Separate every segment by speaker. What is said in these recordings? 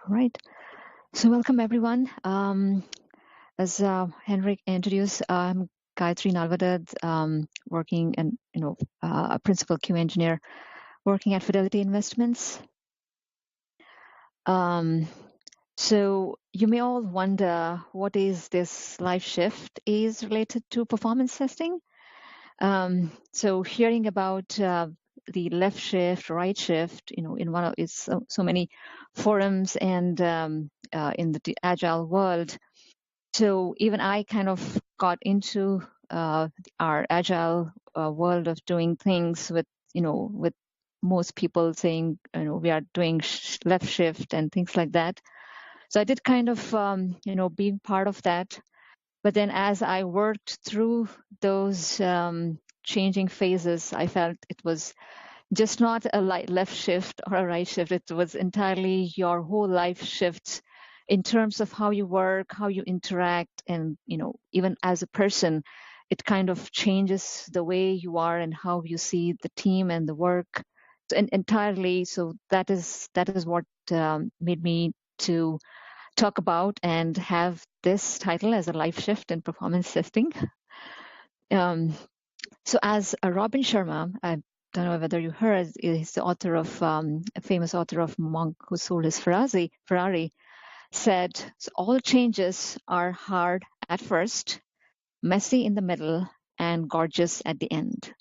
Speaker 1: All right. So welcome everyone. As Henrik introduced, I'm Gayatree Nalwadad, working and a principal Q engineer working at Fidelity Investments. So you may all wonder what is this life shift is related to performance testing. So hearing about the left shift, right shift, in one of it's so many forums and in the agile world. So even I kind of got into our agile world of doing things with most people saying, we are doing left shift and things like that. So I did kind of, being part of that. But then as I worked through those changing phases, I felt it was just not a left shift or a right shift. It was entirely your whole life shifts in terms of how you work, how you interact, and even as a person, it kind of changes the way you are and how you see the team and the work entirely. So that is what made me to talk about and have this title as a life shift in performance testing. So as Robin Sharma, I don't know whether you heard, he's the author of a famous author of Monk Who Sold His Ferrari, said, so all changes are hard at first, messy in the middle, and gorgeous at the end.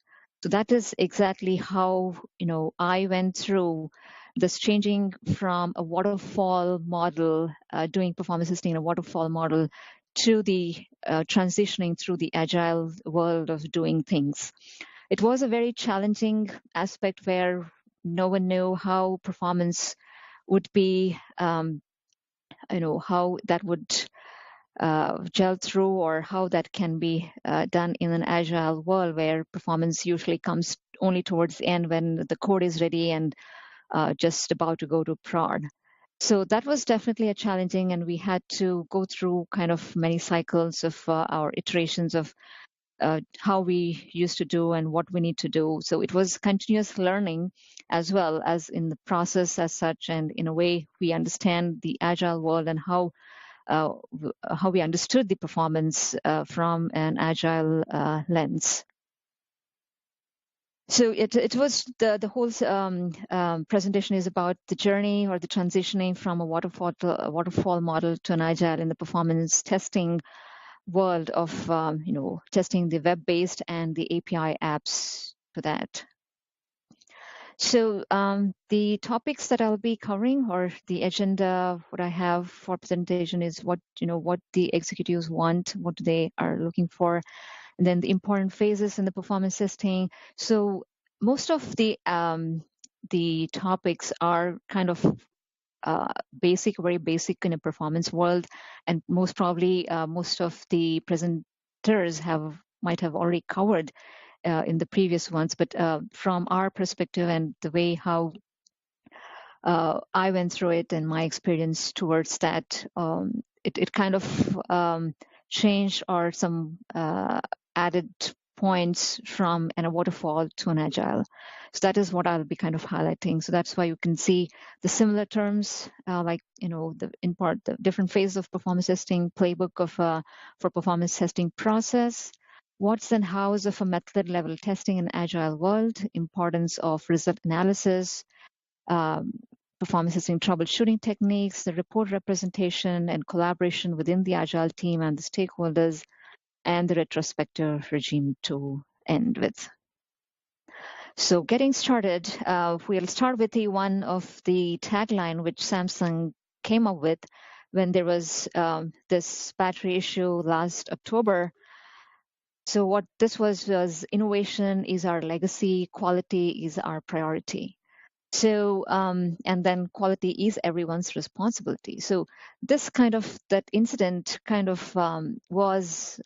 Speaker 1: So that is exactly how I went through this changing from a waterfall model, doing performance testing in a waterfall model, to the transitioning through the agile world of doing things. It was a very challenging aspect where no one knew how performance would be, how that would gel through, or how that can be done in an agile world where performance usually comes only towards the end when the code is ready and just about to go to prod. So that was definitely a challenging, and we had to go through kind of many cycles of our iterations of how we used to do and what we need to do. So it was continuous learning as well as in the process as such, and in a way we understand the agile world and how we understood the performance from an agile lens. So it was the whole presentation is about the journey or the transitioning from a waterfall model to an agile in the performance testing world of testing the web-based and the API apps for that. So the topics that I'll be covering, or the agenda, what I have for presentation is what the executives want, what they are looking for, and then the important phases in the performance testing. So most of the topics are kind of very basic in a performance world, and most probably most of the presenters might have already covered in the previous ones. But from our perspective and the way how I went through it and my experience towards that, it kind of changed, or some added points from a waterfall to an agile. So that is what I'll be kind of highlighting. So that's why you can see the similar terms, like the different phases of performance testing, playbook of for performance testing process, what's and how's of a method level testing in agile world, importance of result analysis, performance testing troubleshooting techniques, the report representation and collaboration within the agile team and the stakeholders, and the retrospective regime to end with. So getting started, we'll start with one of the tagline which Samsung came up with when there was this battery issue last October. So what this was innovation is our legacy, quality is our priority. So, and then quality is everyone's responsibility. So this kind of, that incident kind of was,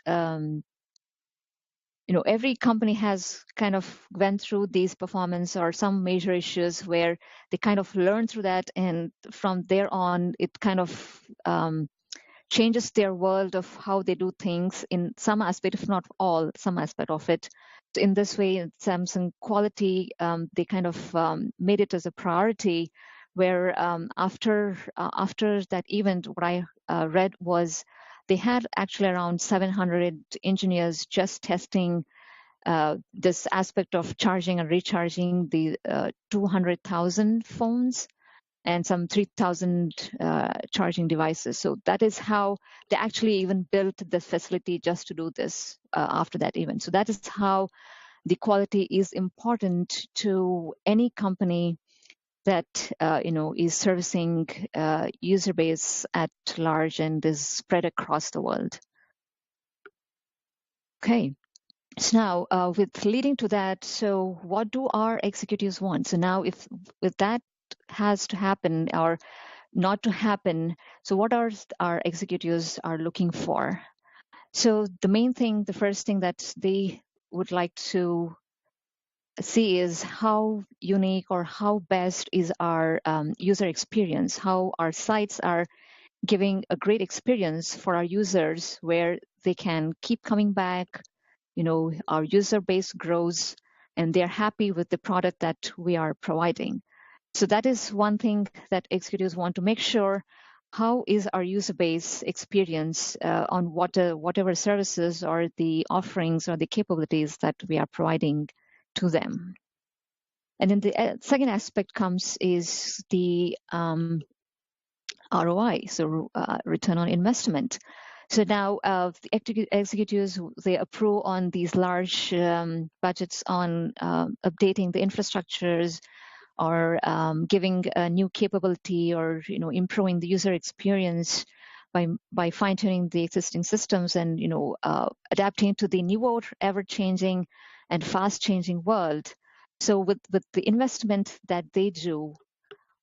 Speaker 1: every company has kind of went through these performance or some major issues where they kind of learn through that. And from there on, it kind of changes their world of how they do things in some aspect, if not all, some aspect of it. In this way, Samsung quality, they kind of made it as a priority where after that event, what I read was they had actually around 700 engineers just testing this aspect of charging and recharging the 200,000 phones and some 3,000 charging devices. So that is how they actually even built the facility just to do this after that event. So that is how the quality is important to any company that is servicing user base at large and is spread across the world. Okay. So now, with leading to that, so what do our executives want? So now, if that has to happen or not to happen, so what are our executives are looking for? So the main thing, the first thing that they would like to see is how unique or how best is our user experience, how our sites are giving a great experience for our users where they can keep coming back. Our user base grows and they're happy with the product that we are providing. So that is one thing that executives want to make sure. How is our user base experience on whatever services or the offerings or the capabilities that we are providing to them? And then the second aspect comes is the ROI, so return on investment. So now the executives, they approve on these large budgets on updating the infrastructures or giving a new capability or improving the user experience by fine-tuning the existing systems and adapting to the new ever-changing and fast-changing world. So with the investment that they do,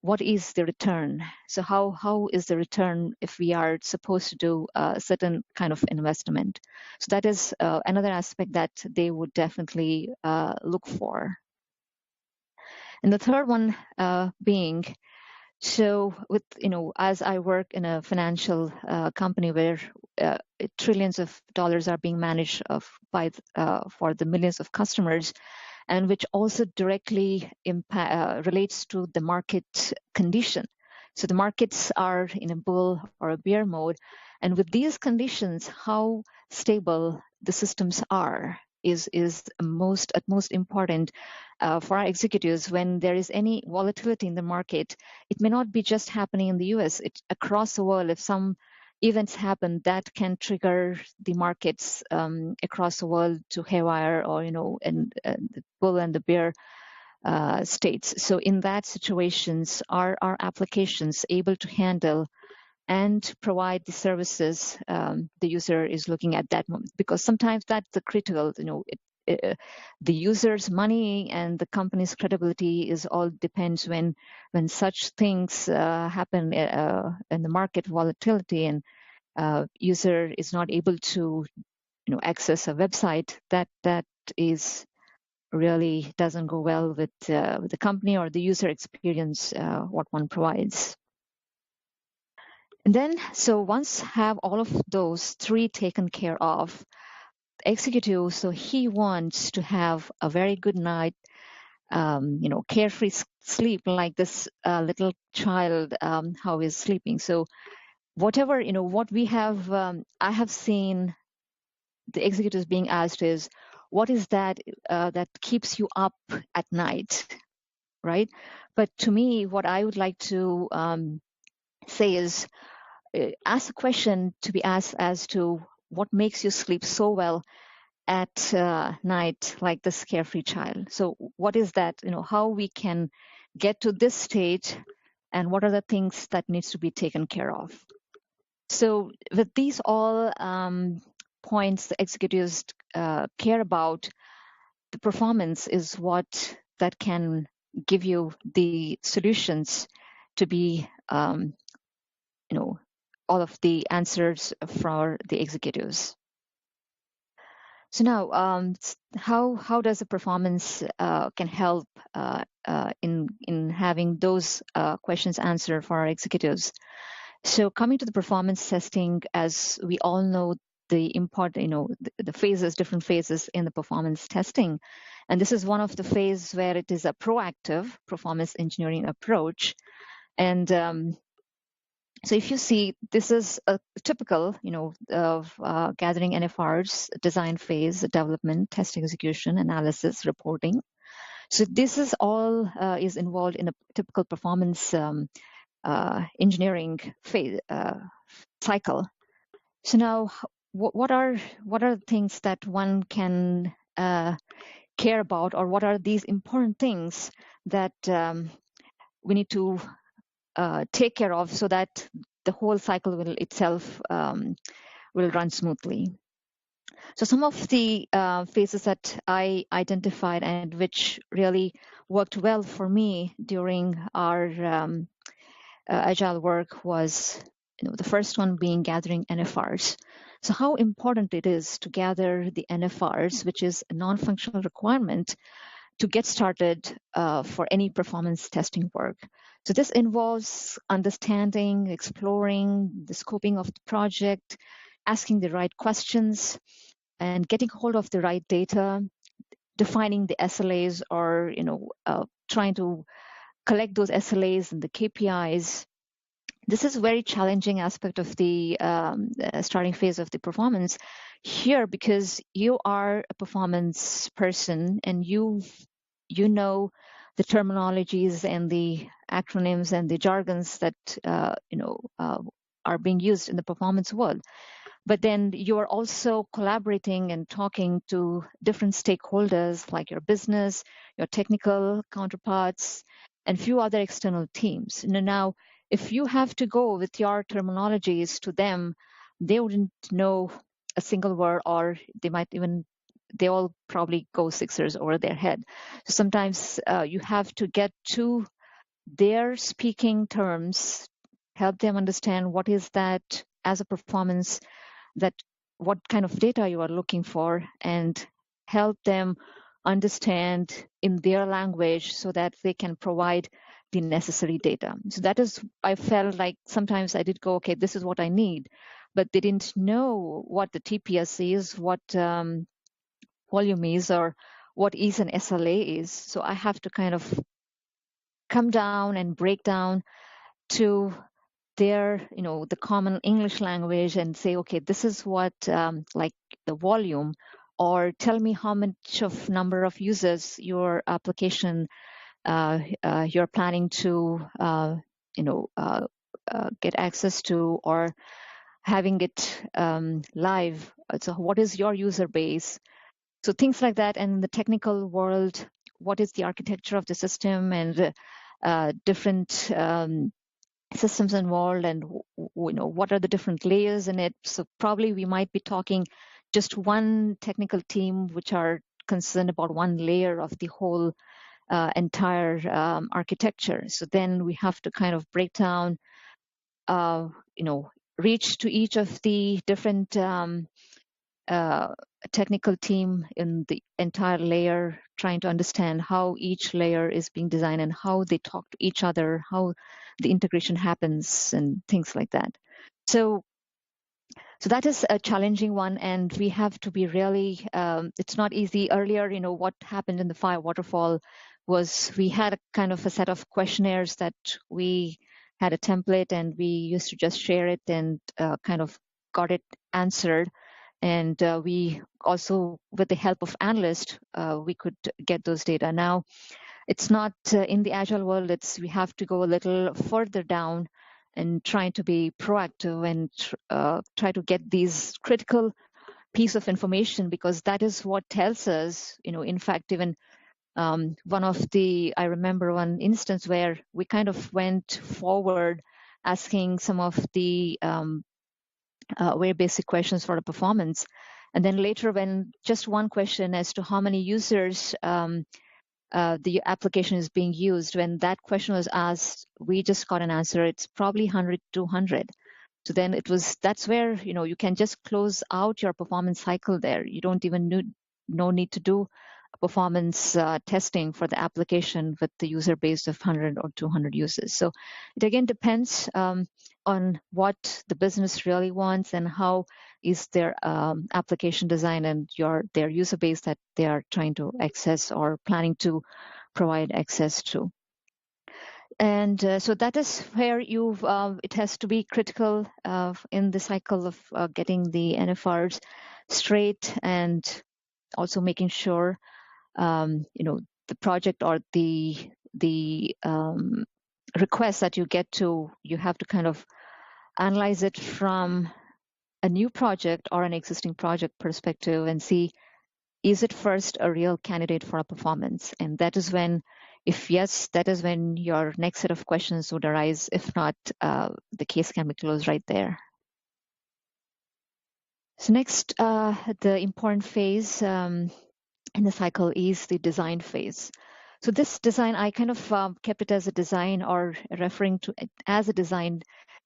Speaker 1: what is the return? So how is the return if we are supposed to do a certain kind of investment? So that is another aspect that they would definitely look for. And the third one being, so with as I work in a financial company where trillions of dollars are being managed for the millions of customers, and which also directly relates to the market condition. So the markets are in a bull or a bear mode, and with these conditions, how stable the systems are is at most important for our executives. When there is any volatility in the market, it may not be just happening in the US. It's across the world. If some events happen, that can trigger the markets across the world to haywire, or and the bull and the bear states. So in that situations, are our applications able to handle and provide the services the user is looking at that moment? Because sometimes that's the critical, the user's money and the company's credibility is all depends when such things happen in the market volatility, and user is not able to access a website, that is really doesn't go well with the company or the user experience what one provides. And then, so once have all of those three taken care of, the executive, so he wants to have a very good night, carefree sleep, like this little child, how he's sleeping. So whatever, what we have, I have seen the executives being asked is, what is that that keeps you up at night, right? But to me, what I would like to say is, ask a question to be asked as to what makes you sleep so well at night, like this carefree child. So what is that, how we can get to this stage, and what are the things that needs to be taken care of? So with these all points the executives care about, the performance is what that can give you the solutions to be all of the answers for the executives. So now, how does the performance can help in having those questions answered for our executives? So coming to the performance testing, as we all know, the important, the phases, different phases in the performance testing, and this is one of the phases where it is a proactive performance engineering approach. And so if you see, this is a typical, of gathering NFRs, design phase, development, test execution, analysis, reporting. So this is all is involved in a typical performance engineering phase cycle. So now, what are the things that one can care about, or what are these important things that we need to take care of so that the whole cycle will itself will run smoothly? So some of the phases that I identified and which really worked well for me during our agile work was, the first one being gathering NFRs. So how important it is to gather the NFRs, which is a non-functional requirement to get started for any performance testing work. So this involves understanding, exploring the scoping of the project, asking the right questions, and getting hold of the right data, defining the SLAs, or trying to collect those SLAs and the KPIs. This is a very challenging aspect of the starting phase of the performance here, because you are a performance person and you know the terminologies and the acronyms and the jargons that are being used in the performance world. But then you are also collaborating and talking to different stakeholders like your business, your technical counterparts, and few other external teams. Now, if you have to go with your terminologies to them, they wouldn't know a single word, or they all probably go sixers over their head. So sometimes you have to get to their speaking terms, help them understand what is that as a performance, that what kind of data you are looking for, and help them understand in their language so that they can provide the necessary data. So that is, I felt like sometimes I did go, okay, this is what I need, but they didn't know what the TPS is, what volume is, or what is an SLA is. So I have to kind of come down and break down to their, the common English language and say, okay, this is what, like the volume, or tell me how much of number of users your application you're planning to, get access to, or having it live. So what is your user base? So things like that. And in the technical world, what is the architecture of the system, and different systems involved, and what are the different layers in it. So probably we might be talking just one technical team which are concerned about one layer of the whole entire architecture. So then we have to kind of break down, reach to each of the different technical team in the entire layer, trying to understand how each layer is being designed and how they talk to each other, how the integration happens, and things like that. So that is a challenging one, and we have to be really, it's not easy. Earlier, what happened in the fire waterfall was we had a kind of a set of questionnaires that we had a template, and we used to just share it and kind of got it answered. And we also, with the help of analysts, we could get those data. Now, it's not in the agile world. We have to go a little further down and trying to be proactive and try to get these critical piece of information, because that is what tells us, in fact, even I remember one instance where we kind of went forward asking some of the very basic questions for the performance. And then later, when just one question as to how many users the application is being used, when that question was asked, we just got an answer. It's probably 100, 200. So then that's where, you can just close out your performance cycle there. You don't even need to do performance testing for the application with the user base of 100 or 200 users. So it again depends on what the business really wants and how is their application design and their user base that they are trying to access or planning to provide access to. And so that is where it has to be critical in the cycle of getting the NFRs straight, and also making sure the project or the request that you get to, you have to kind of analyze it from a new project or an existing project perspective and see, is it first a real candidate for a performance? And that is when, if yes, that is when your next set of questions would arise. If not, the case can be closed right there. So next, the important phase in the cycle is the design phase. So this design, I kind of kept it as a design, or referring to it as a design,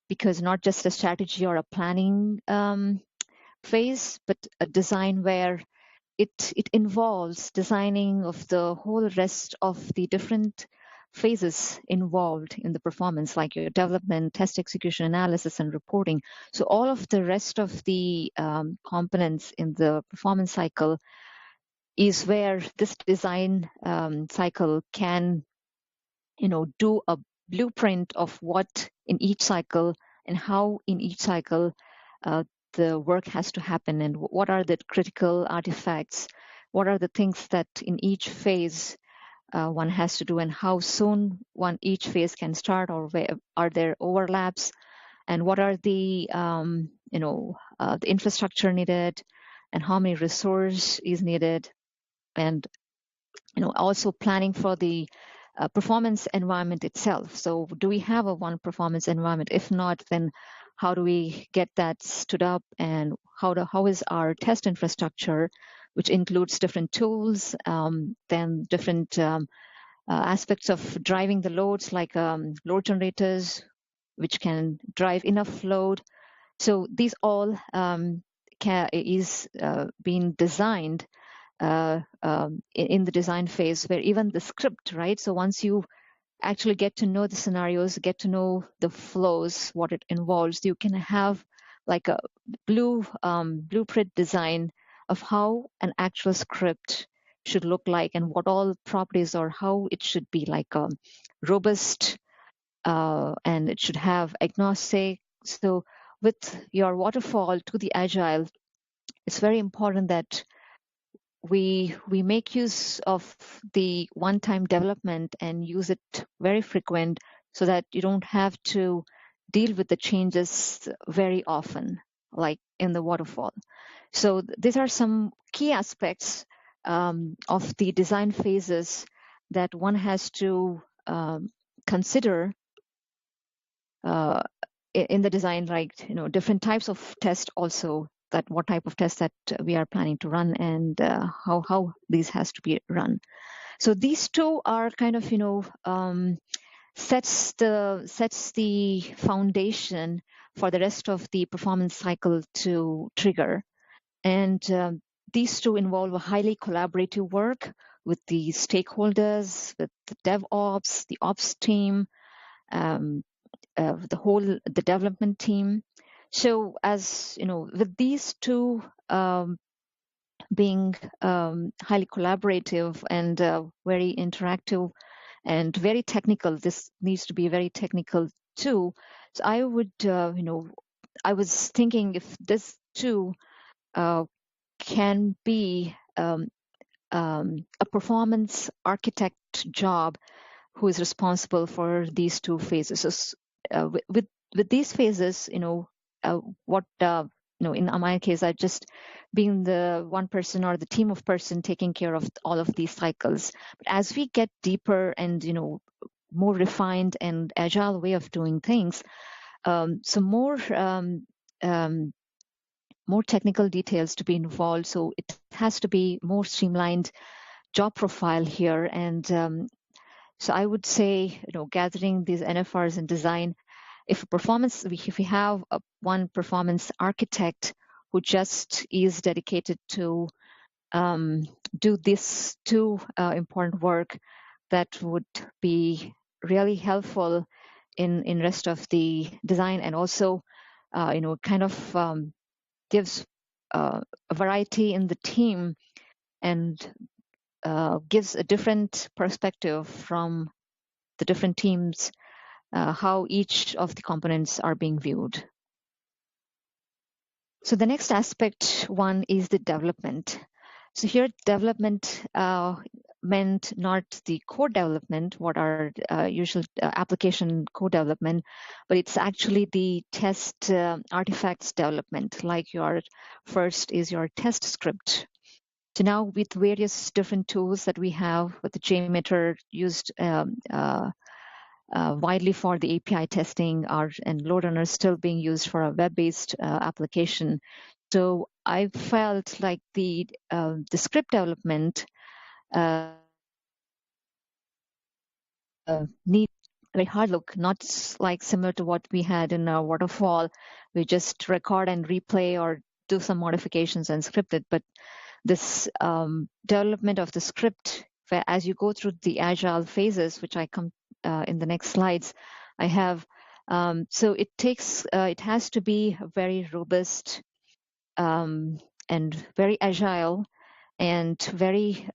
Speaker 1: because not just a strategy or a planning phase, but a design where it involves designing of the whole rest of the different phases involved in the performance, like your development, test execution, analysis, and reporting. So all of the rest of the components in the performance cycle is where this design cycle can, do a blueprint of what in each cycle and how in each cycle the work has to happen, and what are the critical artifacts, what are the things that in each phase one has to do, and how soon each phase can start, or where are there overlaps, and what are the the infrastructure needed, and how many resource is needed, and also planning for the performance environment itself. So do we have a one performance environment? If not, then how do we get that stood up, and how is our test infrastructure, which includes different tools, then different aspects of driving the loads, like load generators, which can drive enough load. So these all is being designed in the design phase, where even the script, right? So once you actually get to know the scenarios, get to know the flows, what it involves, you can have like a blueprint design of how an actual script should look like, and what all properties, or how it should be like robust, and it should have agnostic. So with your waterfall to the agile, it's very important that we make use of the one-time development and use it very frequent, so that you don't have to deal with the changes very often, like in the waterfall. So these are some key aspects of the design phases that one has to consider in the design, like different types of tests also, that what type of test that we are planning to run, and how these has to be run. So these two are kind of sets the foundation for the rest of the performance cycle to trigger. And these two involve a highly collaborative work with the stakeholders, with the DevOps, the ops team, the development team. So as with these two being highly collaborative and very interactive and very technical, this needs to be very technical too. So I would, I was thinking if this too can be a performance architect job who is responsible for these two phases. So, with these phases, what in my case, I've just been the one person or the team of person taking care of all of these cycles. But as we get deeper and more refined and agile way of doing things, so more technical details to be involved. So it has to be more streamlined job profile here. And so I would say, gathering these NFRs in design, if we have one performance architect who just is dedicated to do this two important work, that would be really helpful in rest of the design, and also kind of gives a variety in the team, and gives a different perspective from the different teams, how each of the components are being viewed. So the next aspect one is the development. So here development meant not the code development, what are usual application code development, but it's actually the test artifacts development, like your first is your test script. So now with various different tools that we have, with the JMeter used widely for the API testing, and load runners still being used for a web-based application. So I felt like the script development need a very hard look, not like similar to what we had in our waterfall. We just record and replay or do some modifications and script it. But this development of the script, where as you go through the agile phases, which I come in the next slides, I have. So it takes, it has to be very robust and very agile and very,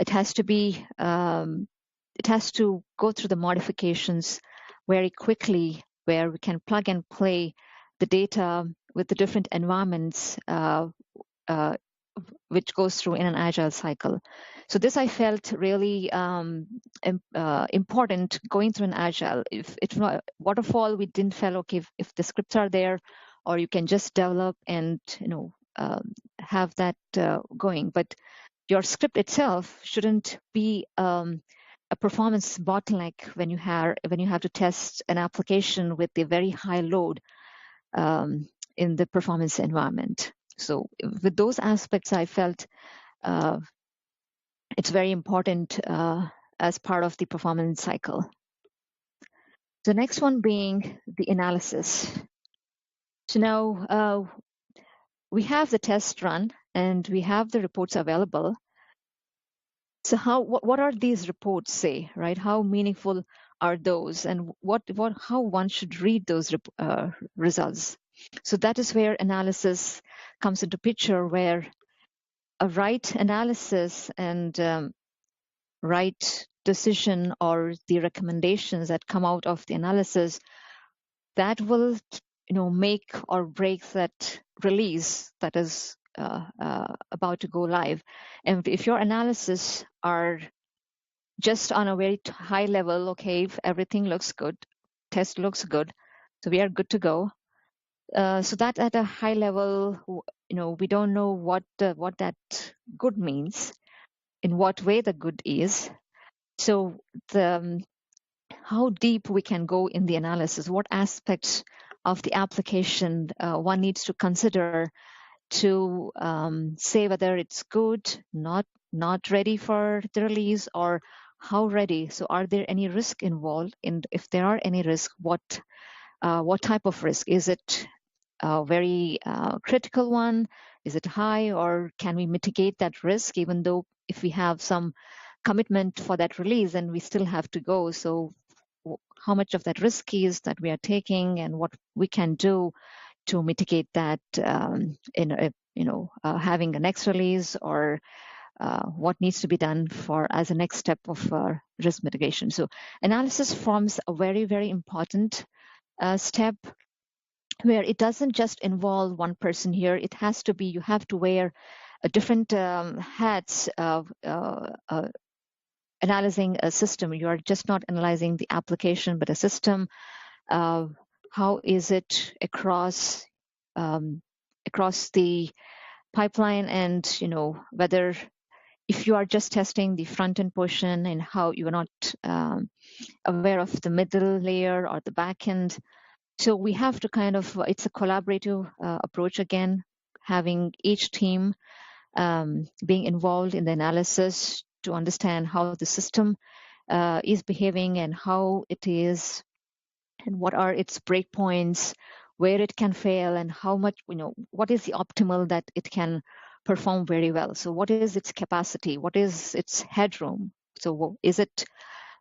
Speaker 1: it has to be, it has to go through the modifications very quickly, where we can plug and play the data with the different environments, which goes through in an agile cycle. So this I felt really important going through an agile. If it's not waterfall, we didn't feel okay if the scripts are there, or you can just develop and have that going. But your script itself shouldn't be a performance bottleneck when you have to test an application with a very high load in the performance environment. So with those aspects, I felt it's very important as part of the performance cycle. The next one being the analysis. So now we have the test run and we have the reports available. So what are these reports say, right? How meaningful are those, and how one should read those results? So that is where analysis comes into picture, where a right analysis and right decision, or the recommendations that come out of the analysis, that will make or break that release that is about to go live. And if your analysis are just on a very high level, okay, if everything looks good, test looks good, so we are good to go. So that at a high level, we don't know what that good means, in what way the good is. So how deep we can go in the analysis, what aspects of the application one needs to consider to say whether it's good, not ready for the release, or how ready. So are there any risk involved? And if there are any risk, what type of risk? Is it a very critical one? Is it high, or can we mitigate that risk, even though if we have some commitment for that release, then we still have to go? So how much of that risk is that we are taking, and what we can do to mitigate that having a next release, or what needs to be done as a next step of risk mitigation. So analysis forms a very, very important step, where it doesn't just involve one person here. It has to be, you have to wear a different hats of analyzing a system. You are just not analyzing the application, but a system. How is it across the pipeline, and whether, if you are just testing the front end portion, and how you are not aware of the middle layer or the back end. So we have to it's a collaborative approach again, having each team being involved in the analysis to understand how the system is behaving, and how it is, and what are its breakpoints, where it can fail, and how much, what is the optimal that it can perform very well. So what is its capacity? What is its headroom? So is it,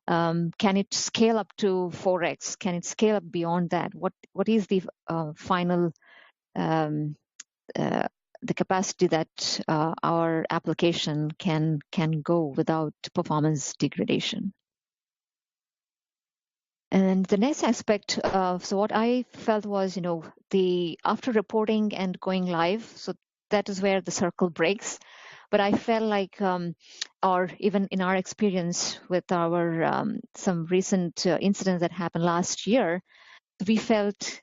Speaker 1: can it scale up to 4x? Can it scale up beyond that? What is the final the capacity that our application can go without performance degradation. And the next aspect, so what I felt was, the after reporting and going live, so that is where the circle breaks. But I felt like, or even in our experience with our some recent incidents that happened last year, we felt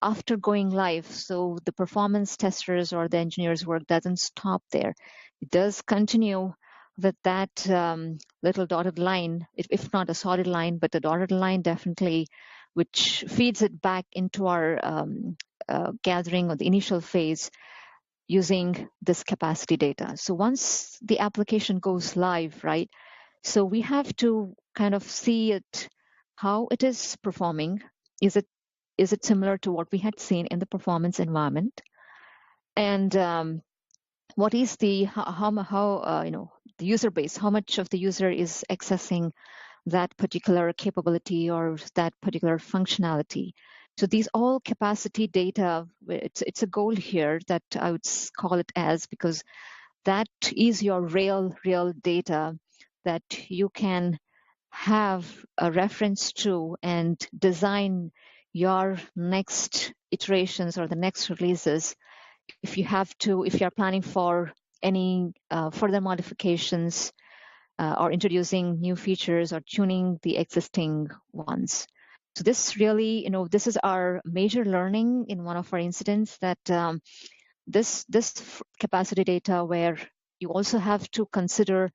Speaker 1: after going live, so the performance testers or the engineers' work doesn't stop there. It does continue with that little dotted line, if not a solid line, but a dotted line definitely, which feeds it back into our gathering or the initial phase using this capacity data. So once the application goes live, right, so we have to kind of see it, how it is performing. Is it similar to what we had seen in the performance environment? And what is the the user base? How much of the user is accessing that particular capability or that particular functionality? So these all capacity data. It's a goal here that I would call it as, because that is your real data that you can have a reference to and design your next iterations or the next releases. If you're planning for any further modifications or introducing new features or tuning the existing ones. So this really, this is our major learning in one of our incidents, that this capacity data, where you also have to consider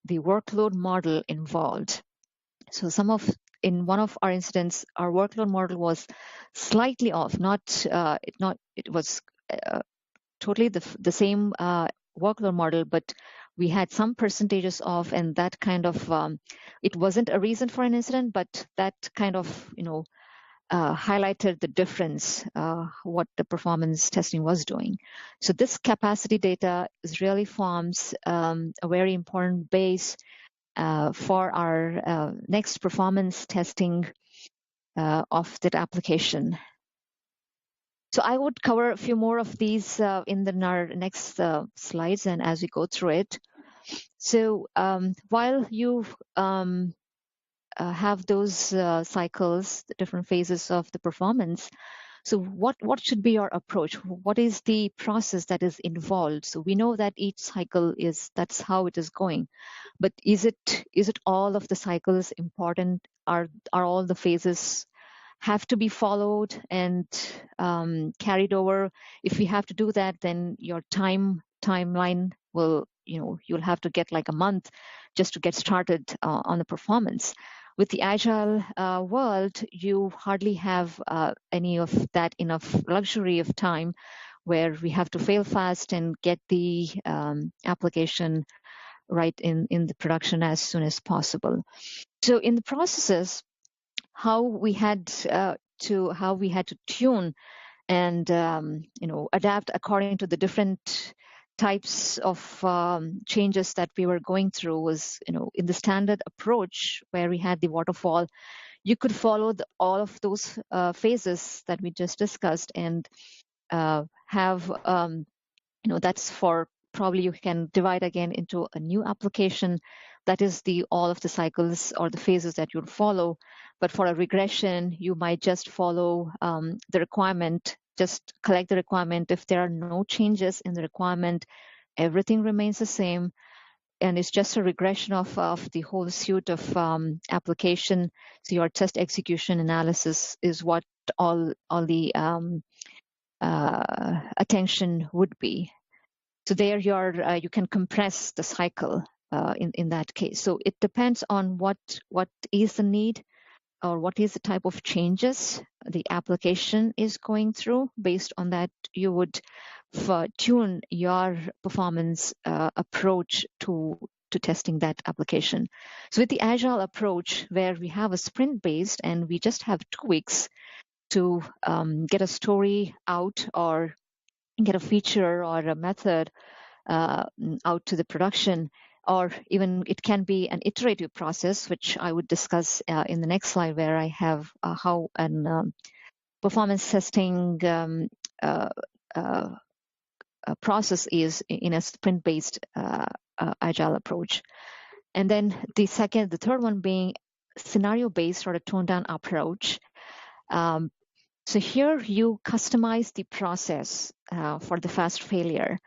Speaker 1: the workload model involved. So in one of our incidents, our workload model was slightly off. It was totally the same workload model, but we had some percentages off, and that kind of it wasn't a reason for an incident, but that kind of highlighted the difference, what the performance testing was doing. So this capacity data really forms a very important base for our next performance testing of that application. So I would cover a few more of these in our next slides and as we go through it. So while you have those cycles, the different phases of the performance, so what should be your approach? What is the process that is involved? So we know that each cycle that's how it is going, but is it all of the cycles important? Are all the phases have to be followed and carried over? If we have to do that, then your timeline will, you'll have to get like a month just to get started on the performance. With the agile world, you hardly have any of that enough luxury of time where we have to fail fast and get the application right in the production as soon as possible. So in the processes, how we had to tune and adapt according to the different types of changes that we were going through was, in the standard approach where we had the waterfall, you could follow all of those phases that we just discussed and have, that's for probably you can divide again into a new application. That is all of the cycles or the phases that you'll follow. But for a regression, you might just follow the requirement, just collect the requirement. If there are no changes in the requirement, everything remains the same. And it's just a regression of the whole suite of application. So your test execution analysis is what all the attention would be. So there you can compress the cycle in that case. So it depends on what is the need or what is the type of changes the application is going through. Based on that, you would tune your performance approach to testing that application. So with the agile approach, where we have a sprint based and we just have 2 weeks to get a story out or get a feature or a method out to the production, or even it can be an iterative process, which I would discuss in the next slide, where I have how an performance testing process is in a sprint-based agile approach. And then the third one being scenario-based or a toned-down approach. So here you customize the process for the fast failure.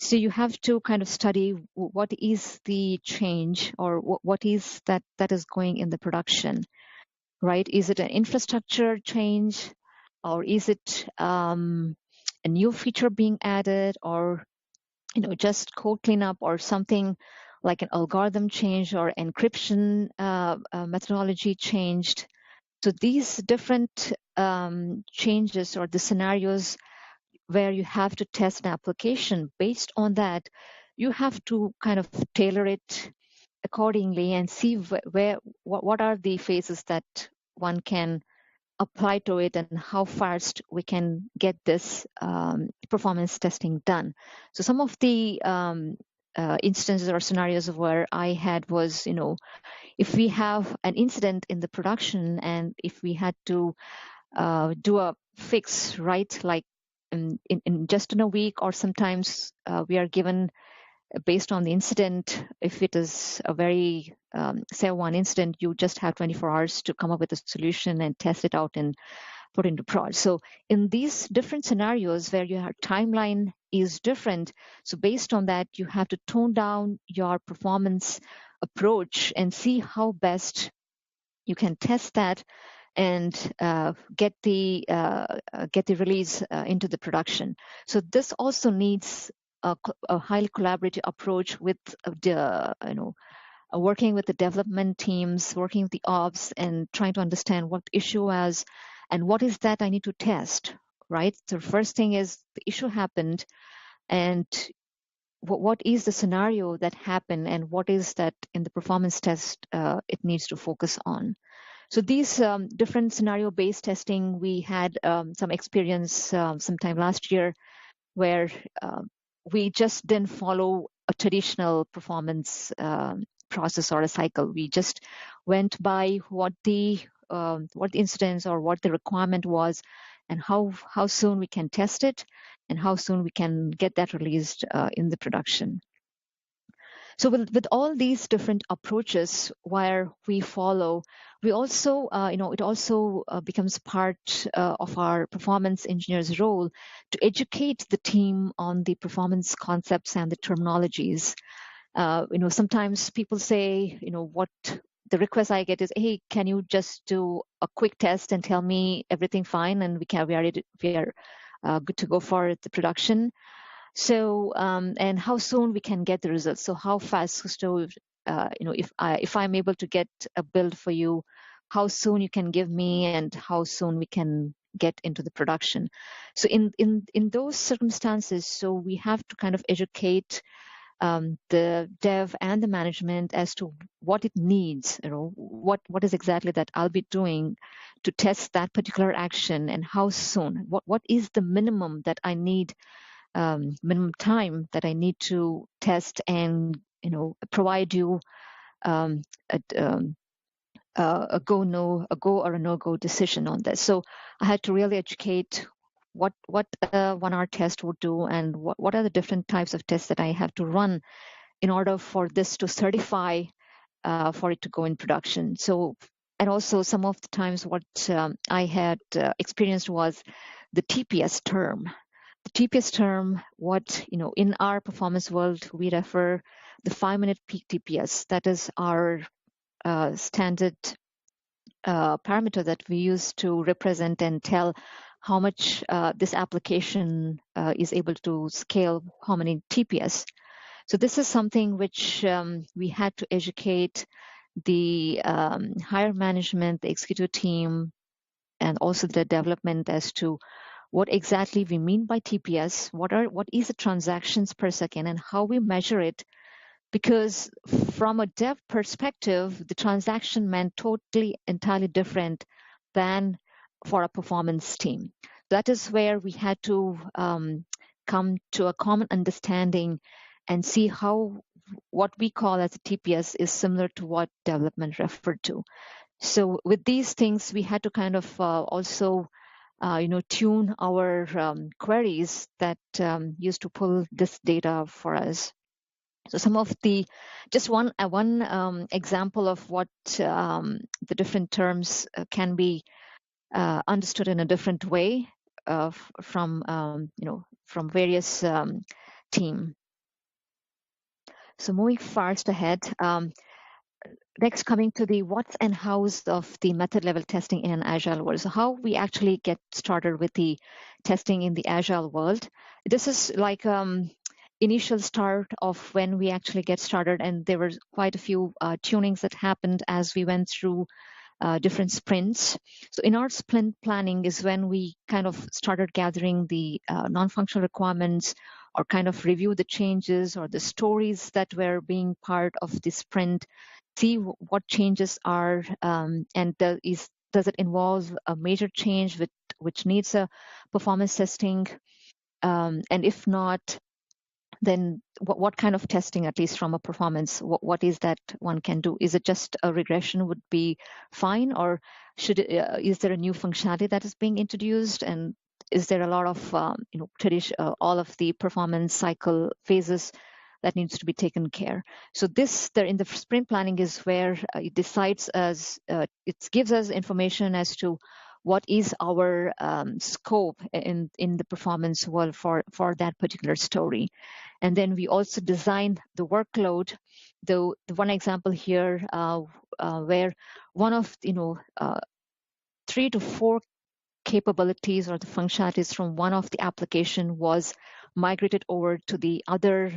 Speaker 1: So you have to kind of study what is the change or what is that is going in the production, right? Is it an infrastructure change, or is it a new feature being added, or just code cleanup, or something like an algorithm change or encryption methodology changed? So these different changes or the scenarios where you have to test an application, based on that, you have to kind of tailor it accordingly and see what are the phases that one can apply to it and how fast we can get this performance testing done. So some of the instances or scenarios where I had was, if we have an incident in the production and if we had to do a fix, right, like in just in a week, or sometimes we are given based on the incident. If it is a very say one incident, you just have 24 hours to come up with a solution and test it out and put into prod. So in these different scenarios where your timeline is different, so based on that, you have to tone down your performance approach and see how best you can test that and get the release into the production. So this also needs a highly collaborative approach with working with the development teams, working with the ops, and trying to understand what the issue was and what is that I need to test, right? So the first thing is the issue happened, and what is the scenario that happened, and what is that in the performance test it needs to focus on. So these different scenario-based testing, we had some experience sometime last year where we just didn't follow a traditional performance process or a cycle. We just went by what the incidents or what the requirement was, and how soon we can test it, and how soon we can get that released in the production. So with all these different approaches where we follow, we also, it also becomes part of our performance engineer's role to educate the team on the performance concepts and the terminologies. Sometimes people say, what the request I get is, hey, can you just do a quick test and tell me everything fine, and we are good to go for the production. So, and how soon we can get the results. So how fast, so, if I'm able to get a build for you, how soon you can give me, and how soon we can get into the production. So in those circumstances, so we have to kind of educate the dev and the management as to what it needs, what is exactly that I'll be doing to test that particular action, and how soon, what is the minimum that I need, minimum time that I need to test and provide you a go or a no go decision on this. So I had to really educate what 1 hour test would do, and what are the different types of tests that I have to run in order for this to certify for it to go in production. So, and also some of the times what I had experienced was the TPS term. The TPS term, what, in our performance world, we refer the 5-minute peak TPS. That is our standard parameter that we use to represent and tell how much this application is able to scale, how many TPS. So this is something which we had to educate the higher management, the executive team, and also the development as to what exactly we mean by TPS, what is the transactions per second, and how we measure it. Because from a dev perspective, the transaction meant entirely different than for a performance team. That is where we had to come to a common understanding and see how what we call as a TPS is similar to what development referred to. So with these things, we had to kind of also tune our queries that used to pull this data for us. So some of just one example of what the different terms can be understood in a different way from from various team. So moving fast ahead. Next, coming to the what's and how's of the method level testing in an agile world. So how we actually get started with the testing in the agile world. This is like initial start of when we actually get started, and there were quite a few tunings that happened as we went through different sprints. So in our sprint planning is when we kind of started gathering the non-functional requirements, or kind of review the changes or the stories that were being part of the sprint, see what changes are, and does it involve a major change which needs a performance testing, and if not, then what kind of testing, at least from a performance, what is that one can do? Is it just a regression would be fine, or is there a new functionality that is being introduced, and is there a lot of all of the performance cycle phases that needs to be taken care? So this there in the sprint planning is where it decides it gives us information as to what is our scope in the performance world for that particular story. And then we also design the workload. The one example here where one of 3 to 4 capabilities or the functionalities from one of the application was migrated over to the other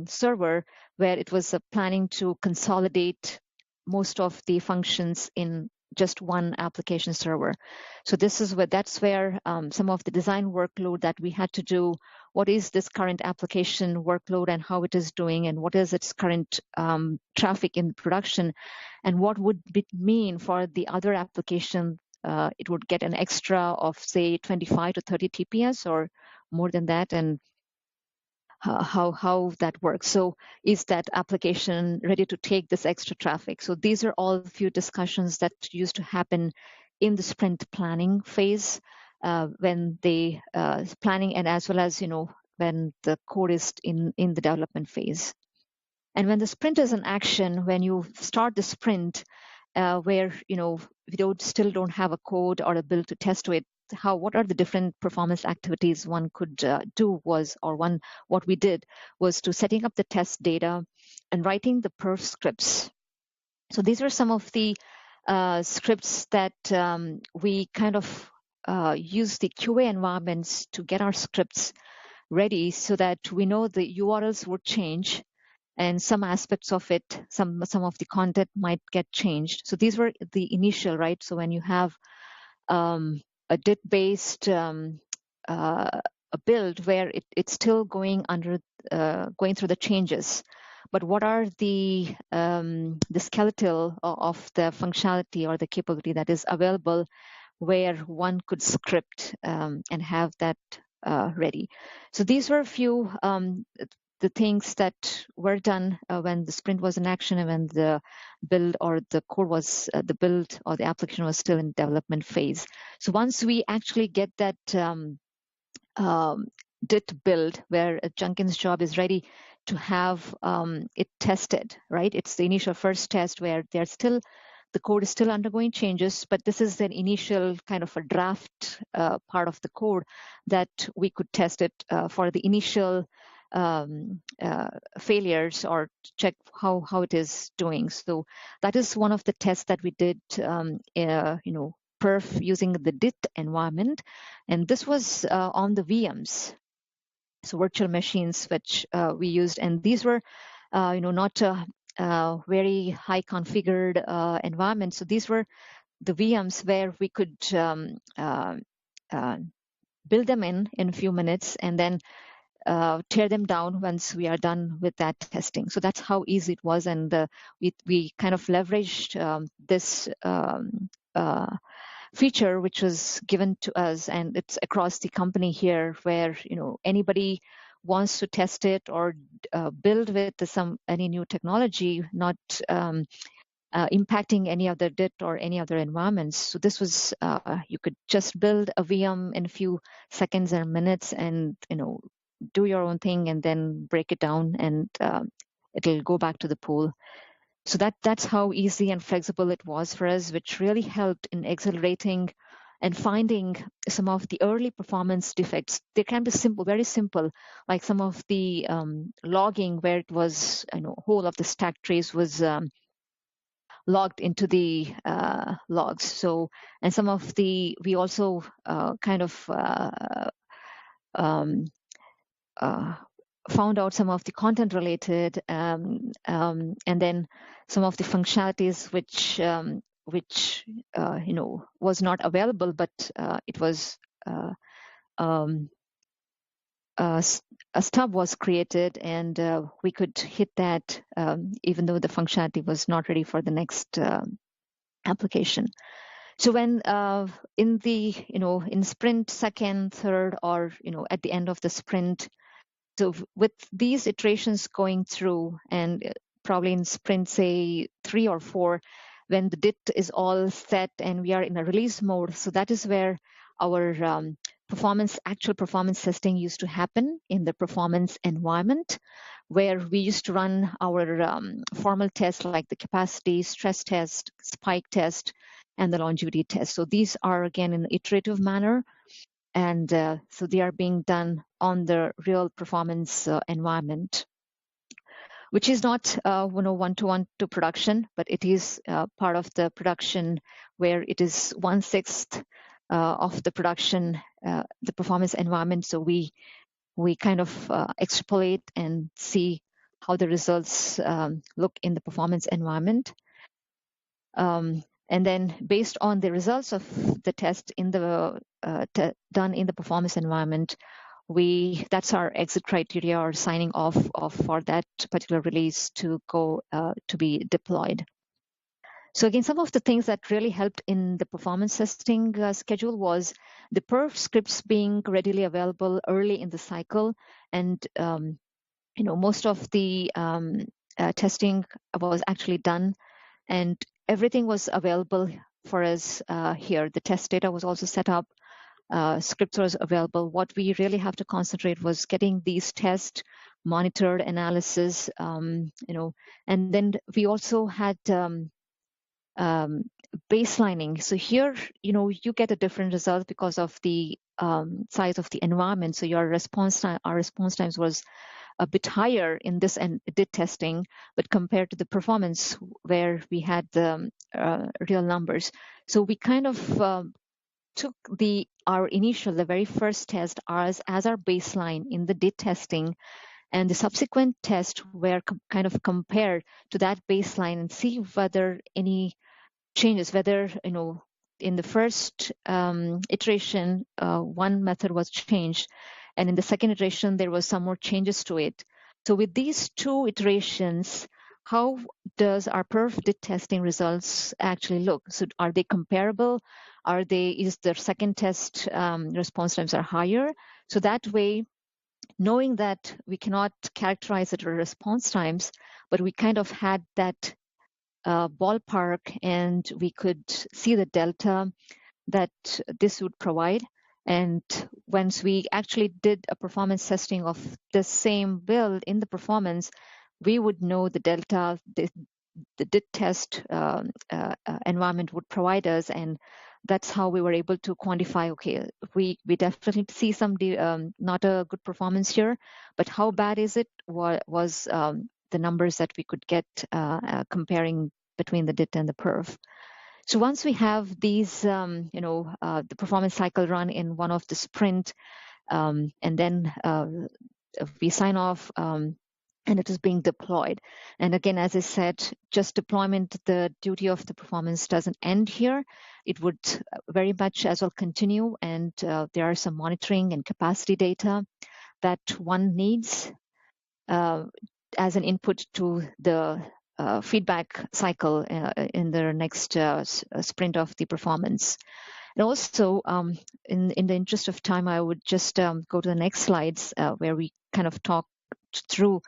Speaker 1: server, where it was planning to consolidate most of the functions in just one application server. So that's where some of the design workload that we had to do. What is this current application workload and how it is doing, and what is its current traffic in production, and what would it mean for the other application? It would get an extra of, say, 25 to 30 TPS or more than that, and how that works. So is that application ready to take this extra traffic? So these are all a few discussions that used to happen in the sprint planning phase, when the planning, and as well as when the code is in the development phase. And when the sprint is in action, when you start the sprint, where we still don't have a code or a build to test with, what are the different performance activities one could do what we did was to setting up the test data and writing the perf scripts. So these are some of the scripts that we kind of use the QA environments to get our scripts ready, so that we know the URLs would change, and some aspects of it, some of the content might get changed. So these were the initial, right? So when you have a DIT-based a build where it's still going through the changes, but what are the skeletal of the functionality or the capability that is available, where one could script and have that ready. So these were a few the things that were done when the sprint was in action, and when the build or the code was the build or the application was still in development phase. So once we actually get that DIT build, where Jenkins job is ready to have it tested, right? It's the initial first test where the code is still undergoing changes, but this is an initial kind of a draft part of the code that we could test it for the initial failures, or check how it is doing. So that is one of the tests that we did, perf using the DIT environment, and this was on the VMs, so virtual machines, which we used, and these were not very high configured environments. So these were the VMs where we could build them in a few minutes, and then tear them down once we are done with that testing. So that's how easy it was, and we kind of leveraged this feature which was given to us, and it's across the company here, where anybody wants to test it or build with any new technology, not impacting any other DIT or any other environments. So this was, you could just build a VM in a few seconds and minutes and, do your own thing and then break it down, and it'll go back to the pool. So that's how easy and flexible it was for us, which really helped in accelerating and finding some of the early performance defects. They can be simple, very simple, like some of the logging where it was, whole of the stack trace was logged into the logs. So, and some of the, we also found out some of the content related, and then some of the functionalities which was not available, but it was a stub was created, and we could hit that even though the functionality was not ready for the next application. So when in the in sprint second, third, or at the end of the sprint, so with these iterations going through, and probably in sprint say 3 or 4, when the DIT is all set and we are in a release mode, so that is where our actual performance testing used to happen in the performance environment, where we used to run our formal tests like the capacity, stress test, spike test, and the longevity test. So these are again in an iterative manner, and so they are being done on the real performance environment, which is not one-to-one to production, but it is part of the production where it is 1/6 of the production, the performance environment. So we kind of extrapolate and see how the results look in the performance environment. And then based on the results of the test in the done in the performance environment, that's our exit criteria or signing off for that particular release to go to be deployed. So again, some of the things that really helped in the performance testing schedule was the perf scripts being readily available early in the cycle, and most of the testing was actually done, and everything was available for us here. The test data was also set up, scripts was available. What we really have to concentrate was getting these tests monitored, analysis, and then we also had baselining. So here, you get a different result because of the size of the environment. So your response time, our response times was a bit higher in this and did testing, but compared to the performance where we had the real numbers. So we kind of took the very first test as our baseline in the DIT testing, and the subsequent tests were kind of compared to that baseline and see whether any changes, whether in the first iteration one method was changed, and in the second iteration there was some more changes to it. So with these 2 iterations, how does our perf DIT testing results actually look? So are they comparable? Is their second test response times are higher? So that way, knowing that we cannot characterize it as response times, but we kind of had that ballpark, and we could see the delta that this would provide. And once we actually did a performance testing of the same build in the performance, we would know the delta the DIT test environment would provide us, and that's how we were able to quantify, okay, we definitely see some not a good performance here, but how bad is it was the numbers that we could get comparing between the DIT and the perf. So once we have these, the performance cycle run in one of the sprint, and then we sign off, and it is being deployed. And again, as I said, just deployment, the duty of the performance doesn't end here. It would very much as well continue, and there are some monitoring and capacity data that one needs as an input to the feedback cycle in the next sprint of the performance. And also, in the interest of time, I would just go to the next slides where we kind of talk through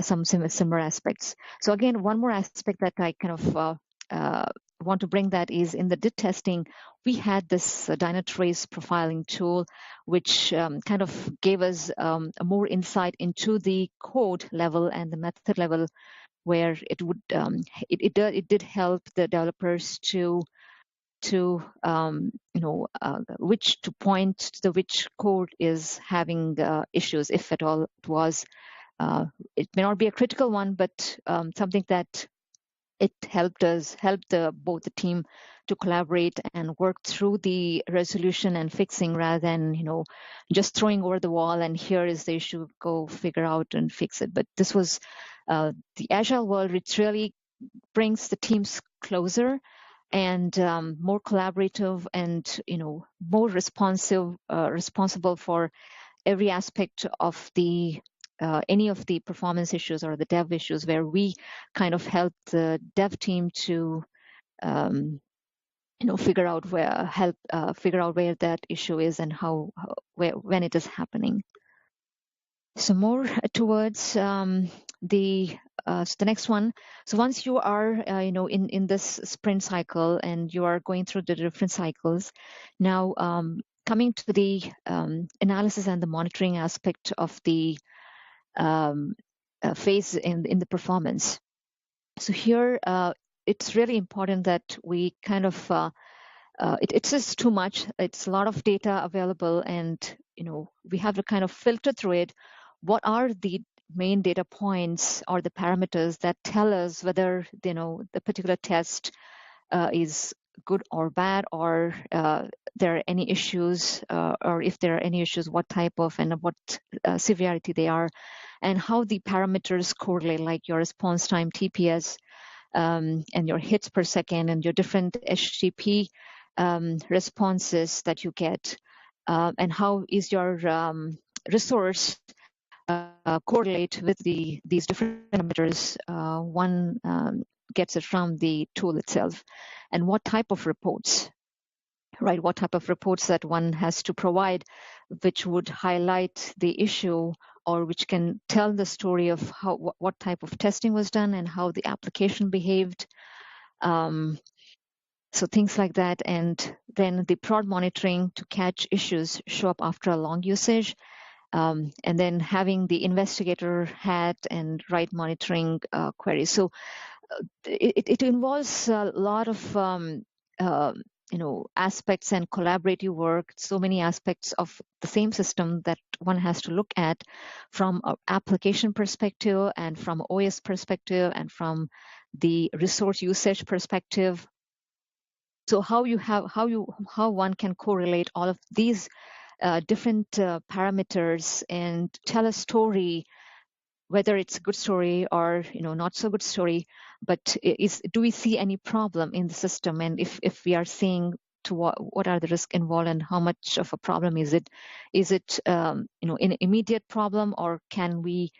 Speaker 1: some similar aspects. So again, one more aspect that I kind of want to bring that is in the DIT testing, we had this Dynatrace profiling tool, which kind of gave us a more insight into the code level and the method level, where it would it did help the developers to which to point to which code is having issues, if at all it was. It may not be a critical one, but something that it helped both the team to collaborate and work through the resolution and fixing, rather than just throwing over the wall and here is the issue, go figure out and fix it. But this was the agile world, which really brings the teams closer and more collaborative and more responsible for every aspect of the any of the performance issues or the dev issues, where we kind of help the dev team to figure out where that issue is and when it is happening. So more towards the next one. So once you are in this sprint cycle and you are going through the different cycles, now coming to the analysis and the monitoring aspect of the phase in the performance. So here it's really important that we kind of it's just too much. It's a lot of data available, and we have to kind of filter through it. What are the main data points or the parameters that tell us whether the particular test is good or bad, or there are any issues, or if there are any issues, what type of and what severity they are, and how the parameters correlate, like your response time, TPS, and your hits per second, and your different HTTP responses that you get, and how is your resource correlate with these different parameters. One gets it from the tool itself, and what type of reports, right? What type of reports that one has to provide, which would highlight the issue, or which can tell the story of what type of testing was done and how the application behaved. So things like that. And then the prod monitoring to catch issues show up after a long usage. And then having the investigator hat and write monitoring queries. So it involves a lot of aspects and collaborative work, so many aspects of the same system that one has to look at from an application perspective, and from OS perspective, and from the resource usage perspective. So how one can correlate all of these different parameters and tell a story, whether it's a good story or not so good story, but do we see any problem in the system? And if we are seeing, to what are the risks involved, and how much of a problem is it? Is it an immediate problem, or can we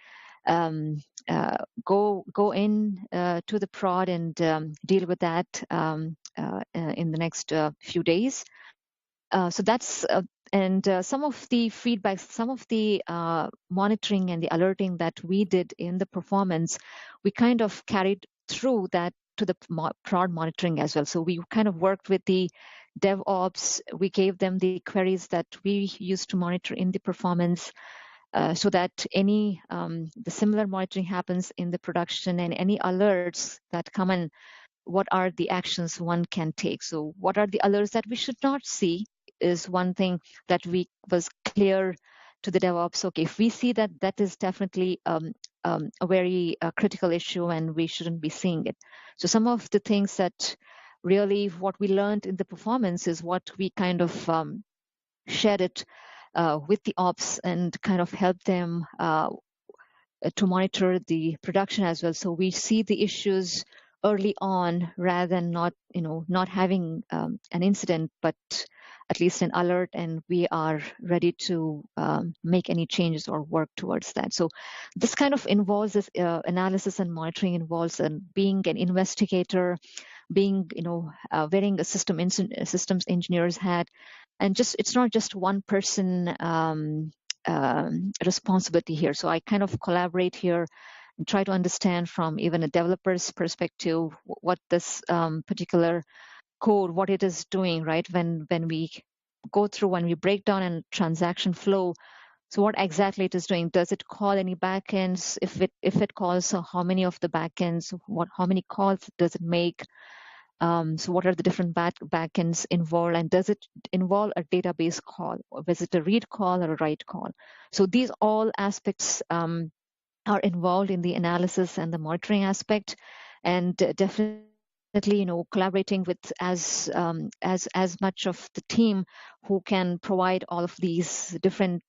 Speaker 1: go in to the prod and deal with that in the next few days? So that's and some of the feedback, some of the monitoring and the alerting that we did in the performance, we kind of carried through that to the prod monitoring as well. So we kind of worked with the DevOps. We gave them the queries that we used to monitor in the performance, so that any the similar monitoring happens in the production, and any alerts that come in, what are the actions one can take? So what are the alerts that we should not see is one thing that was clear to the DevOps. Okay, if we see that is definitely a very critical issue and we shouldn't be seeing it. So some of the things that really what we learned in the performance is what we kind of shared it with the ops and kind of help them to monitor the production as well. So we see the issues early on, rather than not having an incident, but at least an alert, and we are ready to make any changes or work towards that. So this kind of involves this analysis and monitoring, involves being an investigator, being wearing a systems engineer's hat, and it's not just one person responsibility here. So I kind of collaborate here and try to understand from even a developer's perspective what this particular code, what it is doing, right? When we go through, when we break down a transaction flow, so what exactly it is doing? Does it call any backends? If it calls, so how many of the backends? How many calls does it make? So what are the different backends involved, and does it involve a database call, or is it a read call or a write call? So these all aspects are involved in the analysis and the monitoring aspect, and definitely, collaborating with as much of the team who can provide all of these different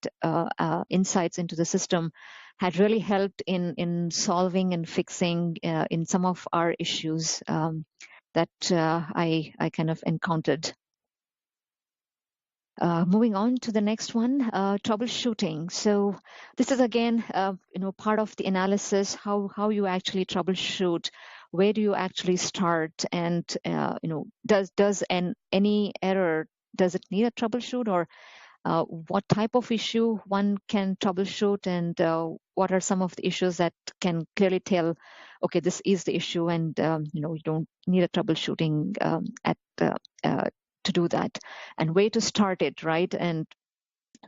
Speaker 1: insights into the system had really helped in solving and fixing in some of our issues that I kind of encountered. Moving on to the next one, troubleshooting. So this is again, part of the analysis, how you actually troubleshoot. Where do you actually start? And does any error, does it need a troubleshoot, or what type of issue one can troubleshoot, and what are some of the issues that can clearly tell, okay, this is the issue, and you don't need a troubleshooting to do that, and where to start it, right? And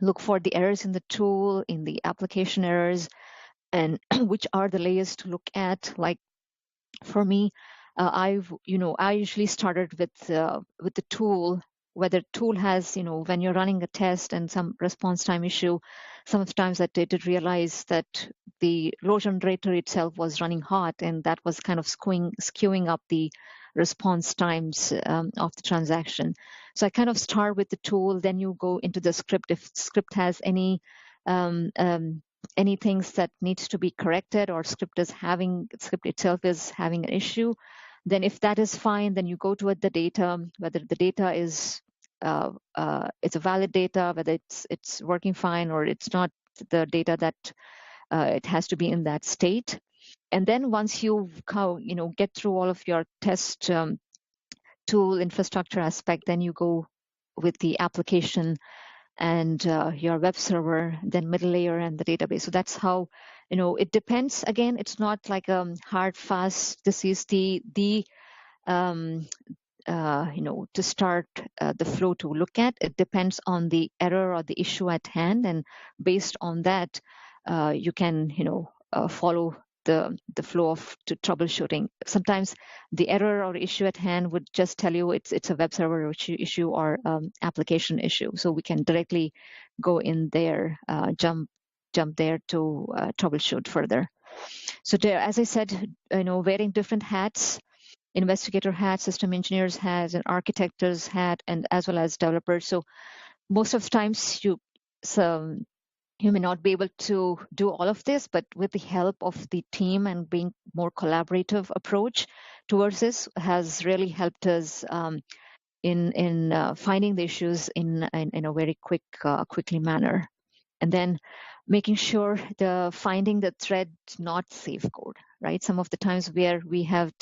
Speaker 1: look for the errors in the tool, in the application errors, and which are the layers to look at. Like for me, I usually started with the tool. Whether tool has, when you're running a test and some response time issue, sometimes that did realize that the load generator itself was running hot, and that was kind of skewing up the response times of the transaction. So I kind of start with the tool, then you go into the script. If script has any things that needs to be corrected, or script itself is having an issue, then if that is fine, then you go to the data, whether the data is it's a valid data, whether it's working fine, or it's not the data that it has to be in that state. And then once you get through all of your test tool infrastructure aspect, then you go with the application and your web server, then middle layer and the database. So that's how, it depends. Again, it's not like a hard, fast, this is the to start the flow to look at. It depends on the error or the issue at hand. And based on that, you can, follow the flow of to troubleshooting. Sometimes the error or issue at hand would just tell you it's a web server issue or application issue. So we can directly go in there, jump there to troubleshoot further. So there, as I said, wearing different hats, investigator hat, system engineers hat, and architects hat, and as well as developers. So most of the times you may not be able to do all of this, but with the help of the team and being more collaborative approach towards this has really helped us in finding the issues in a very quickly manner. And then making sure finding the thread not safe code, right? Some of the times where we have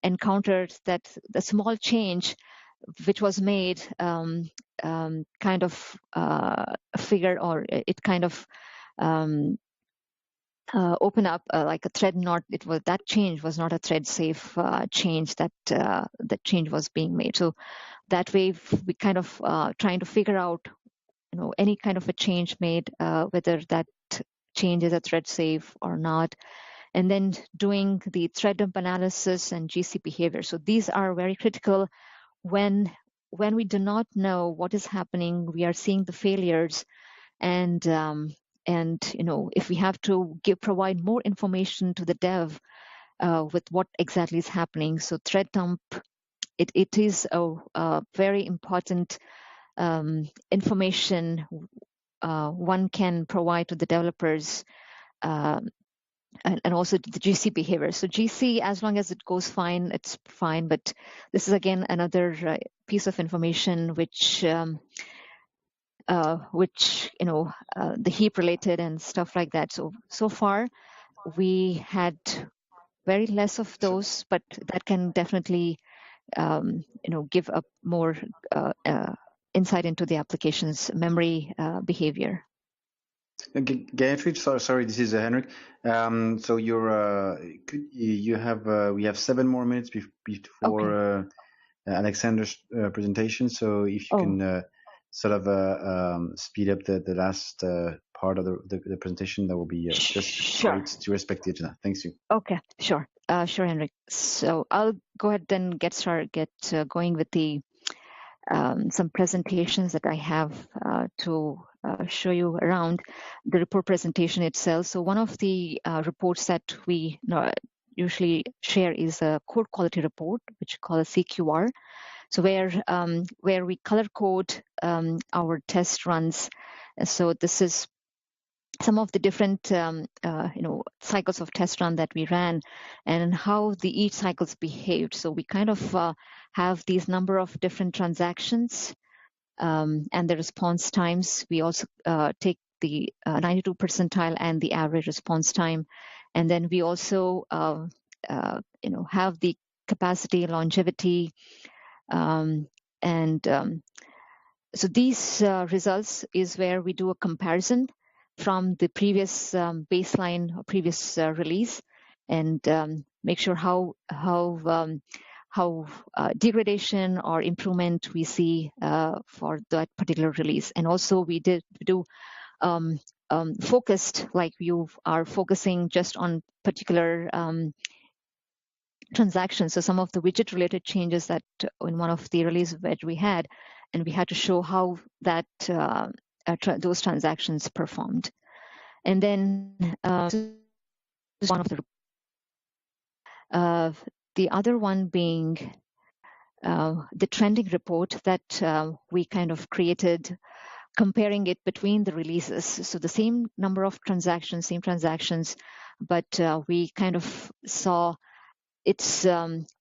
Speaker 1: encountered that the small change which was made kind of figured, or it kind of open up like a thread not, that change was not a thread safe change that change was being made. So that way we kind of trying to figure out any kind of a change made, whether that change is a thread safe or not, and then doing the thread dump analysis and GC behavior. So these are very critical when we do not know what is happening. We are seeing the failures, and if we have to provide more information to the dev with what exactly is happening. So thread dump, it is a very important information one can provide to the developers, and also the GC behavior. So GC, as long as it goes fine, it's fine. But this is again another piece of information which the heap related and stuff like that. So far we had very less of those, but that can definitely give a more insight into the application's memory behavior.
Speaker 2: Gayatree, sorry, this is Henrik. So we have 7 more minutes before
Speaker 1: Okay.
Speaker 2: Alexander's presentation. So if you
Speaker 1: Oh,
Speaker 2: can sort of speed up the last part of the presentation, that will be just
Speaker 1: sure.
Speaker 2: great to respect the agenda. Thanks you.
Speaker 1: Okay, sure. Sure, Henrik. So I'll go ahead and get going with the some presentations that I have to show you around the report presentation itself. So one of the reports that we usually share is a code quality report, which we call a CQR. So where we color code our test runs. So this is some of the different cycles of test run that we ran and how each cycles behaved. So we kind of have these number of different transactions and the response times. We also take the 92 percentile and the average response time, and then we also have the capacity, longevity, and so these results is where we do a comparison from the previous baseline or previous release, and make sure how degradation or improvement we see for that particular release. And also we do focused, like you are focusing just on particular transactions. So some of the widget related changes that in one of the releases that we had, and we had to show how that those transactions performed. And then one of the other one being the trending report that we kind of created, comparing it between the releases. So the same number of transactions, same transactions, but we kind of saw its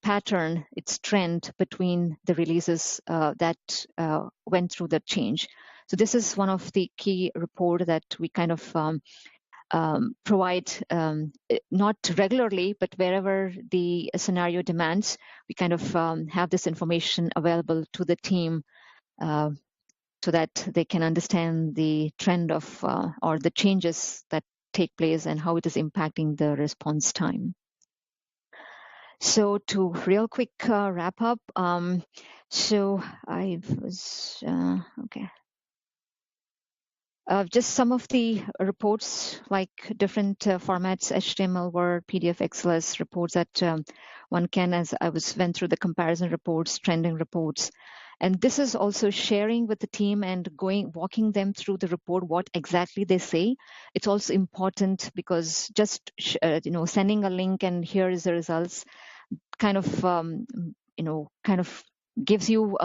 Speaker 1: pattern, its trend between the releases that went through the change. So this is one of the key report that we kind of provide not regularly, but wherever the scenario demands, we kind of have this information available to the team so that they can understand the trend of or the changes that take place and how it is impacting the response time. So to real quick wrap up, so I was, okay. Just some of the reports, like different formats, HTML, Word, PDF, XLS reports that one can, as I went through the comparison reports, trending reports. And this is also sharing with the team and walking them through the report, what exactly they say. It's also important because just, sending a link and here is the results kind of gives you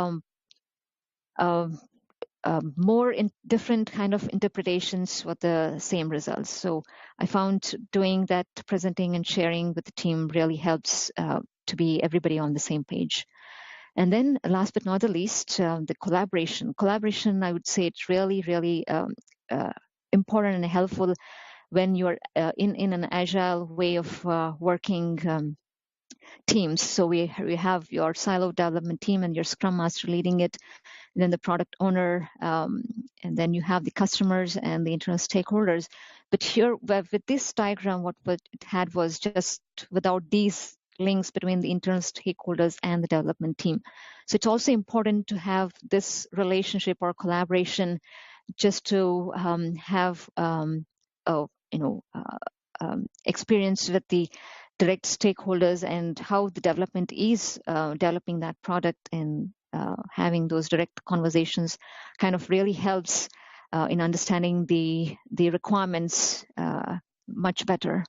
Speaker 1: more different kind of interpretations for the same results. So I found doing that, presenting and sharing with the team really helps to be everybody on the same page. And then last but not the least, the collaboration. Collaboration, I would say it's really, really important and helpful when you're in an agile way of working teams. So we have your silo development team and your scrum master leading it, and then the product owner, and then you have the customers and the internal stakeholders. But here, with this diagram, what it had was just without these links between the internal stakeholders and the development team. So it's also important to have this relationship or collaboration just to have experience with the direct stakeholders and how the development is developing that product, and having those direct conversations kind of really helps in understanding the requirements much better.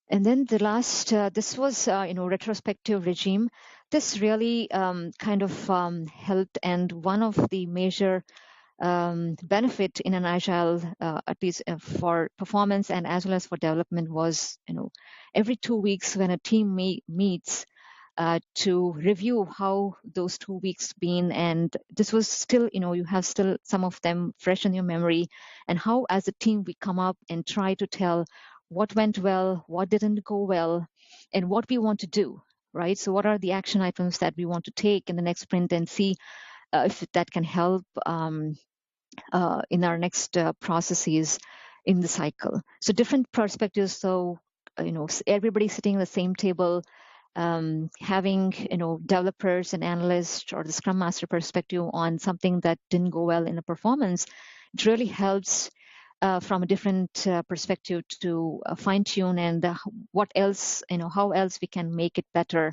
Speaker 1: And then the last, this was, retrospective regime. This really kind of helped, and one of the major benefit in an agile, at least for performance and as well as for development, was every 2 weeks when a team meets to review how those 2 weeks been, and this was still you have still some of them fresh in your memory, and how as a team we come up and try to tell what went well, what didn't go well, and what we want to do, right? So what are the action items that we want to take in the next sprint, and see if that can help in our next processes in the cycle. So different perspectives. So everybody sitting at the same table, having developers and analysts or the Scrum Master perspective on something that didn't go well in a performance, it really helps from a different perspective to fine tune and what else, how else we can make it better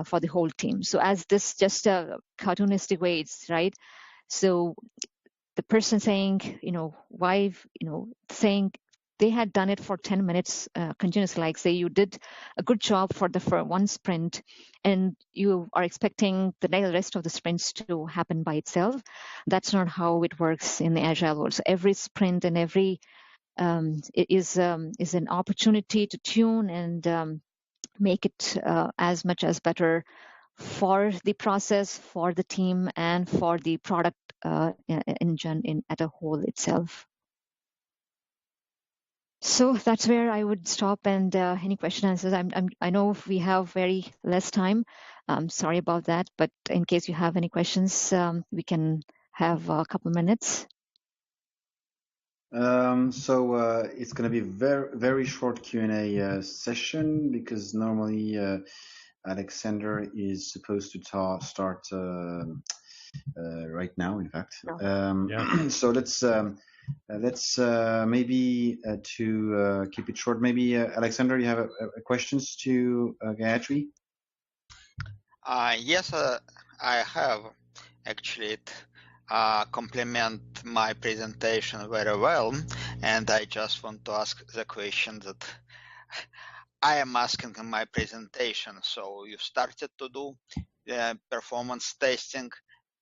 Speaker 1: for the whole team. So as this just a cartoonistic way, it's right. So the person saying, why, saying they had done it for 10 minutes continuously, like say you did a good job for one sprint and you are expecting the rest of the sprints to happen by itself. That's not how it works in the agile world. So every sprint and every is an opportunity to tune and make it as much as better for the process, for the team, and for the product at a whole itself. So that's where I would stop. And any question answers. I know we have very less time. I'm sorry about that, but in case you have any questions, we can have a couple minutes.
Speaker 2: So it's going to be very short Q&A session because normally Alexander is supposed to start right now, in fact. Yeah. So let's maybe to keep it short. Maybe Alexander, you have questions to Gayatree?
Speaker 3: Yes, I have. Actually, it complement my presentation very well, and I just want to ask the question that I am asking in my presentation. So you started to do performance testing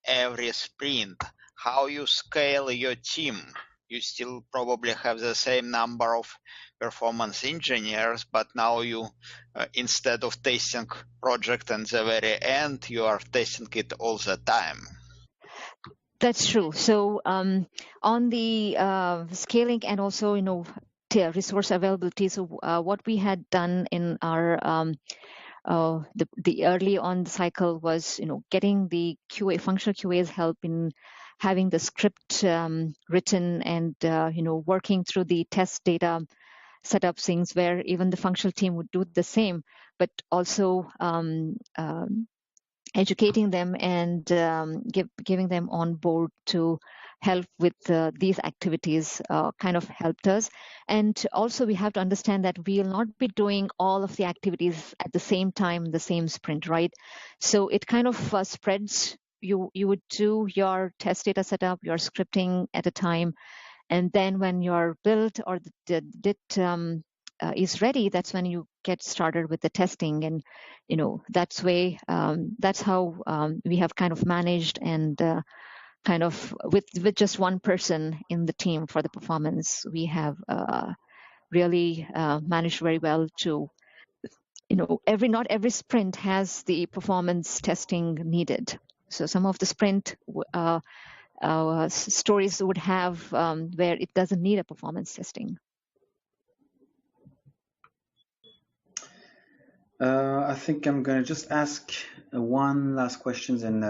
Speaker 3: every sprint. How you scale your team? You still probably have the same number of performance engineers, but now you, instead of testing project at the very end, you are testing it all the time.
Speaker 1: That's true. So on the scaling and also, resource availability. So what we had done in our the early on the cycle was, getting the QA, functional QA's help in having the script written and, working through the test data setup things where even the functional team would do the same, but also educating them and giving them on board to help with these activities kind of helped us. And also we have to understand that we will not be doing all of the activities at the same time, the same sprint, right? So it kind of spreads. You would do your test data setup, your scripting at a time, and then when your build or the DIT is ready, that's when you get started with the testing. And that's how we have kind of managed and kind of with just one person in the team for the performance, we have really managed very well to not every sprint has the performance testing needed. So some of the sprint stories would have where it doesn't need a performance testing.
Speaker 2: I think I'm going to just ask one last question, and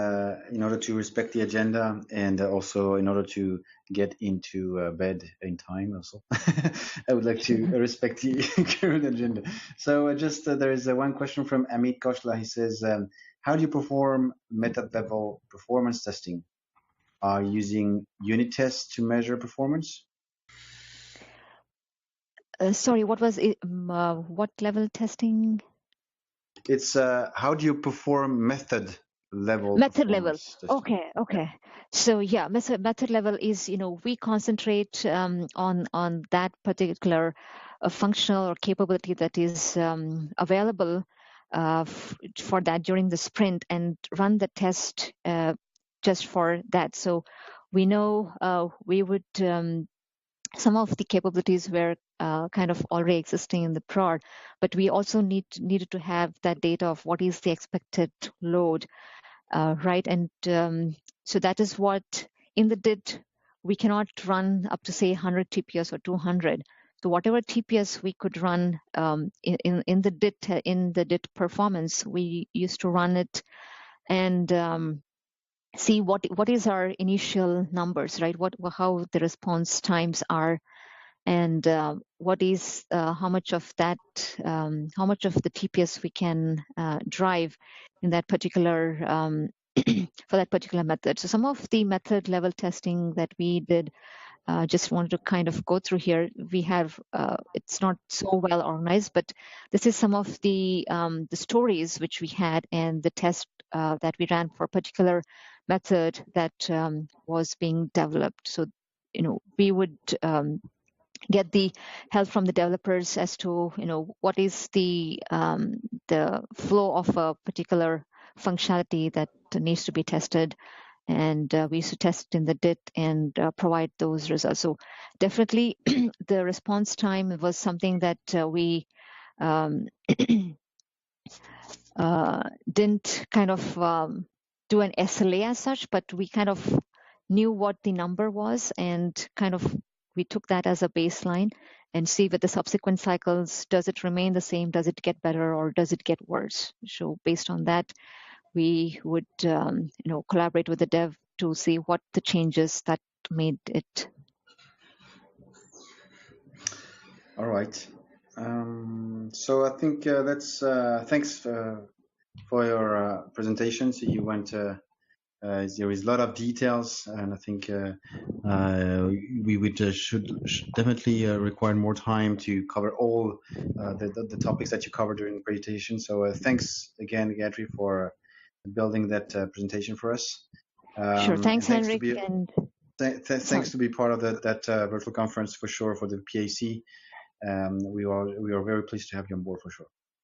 Speaker 2: in order to respect the agenda and also in order to get into bed in time also, I would like to respect the current agenda. So there is one question from Amit Koshla. He says, how do you perform method level performance testing? Are you using unit tests to measure performance?
Speaker 1: Sorry, what was it? What level testing?
Speaker 2: It's how do you perform method level?
Speaker 1: Okay. Yeah. So yeah, method level is we concentrate on that particular functional or capability that is available for that during the sprint and run the test just for that. So we know we would some of the capabilities were kind of already existing in the prod, but we also needed to have that data of what is the expected load, right? And so that is what in the DIT, we cannot run up to say 100 TPS or 200. So whatever TPS we could run in the DIT performance, we used to run it and see what is our initial numbers, right? How the response times are, and what is how much of that, how much of the TPS we can drive in that particular for that particular method. So some of the method level testing that we did, just wanted to kind of go through here. We have it's not so well organized, but this is some of the stories which we had and the test that we ran for a particular method that was being developed. So we would get the help from the developers as to what is the flow of a particular functionality that needs to be tested, and we used to test in the DIT and provide those results. So definitely the response time was something that we didn't kind of do an SLA as such, but we kind of knew what the number was, and kind of we took that as a baseline and see with the subsequent cycles, does it remain the same, does it get better, or does it get worse? So based on that, we would collaborate with the dev to see what the changes that made it.
Speaker 2: All right. So I think that's thanks for your presentation. So you went. There is a lot of details, and I think we would should definitely require more time to cover all the topics that you covered during the presentation. So thanks again, Gayatree, for building that presentation for us.
Speaker 1: Sure. Thanks, Henrik.
Speaker 2: Thanks to be part of that virtual conference for sure for the PAC. We are very pleased to have you on board for sure.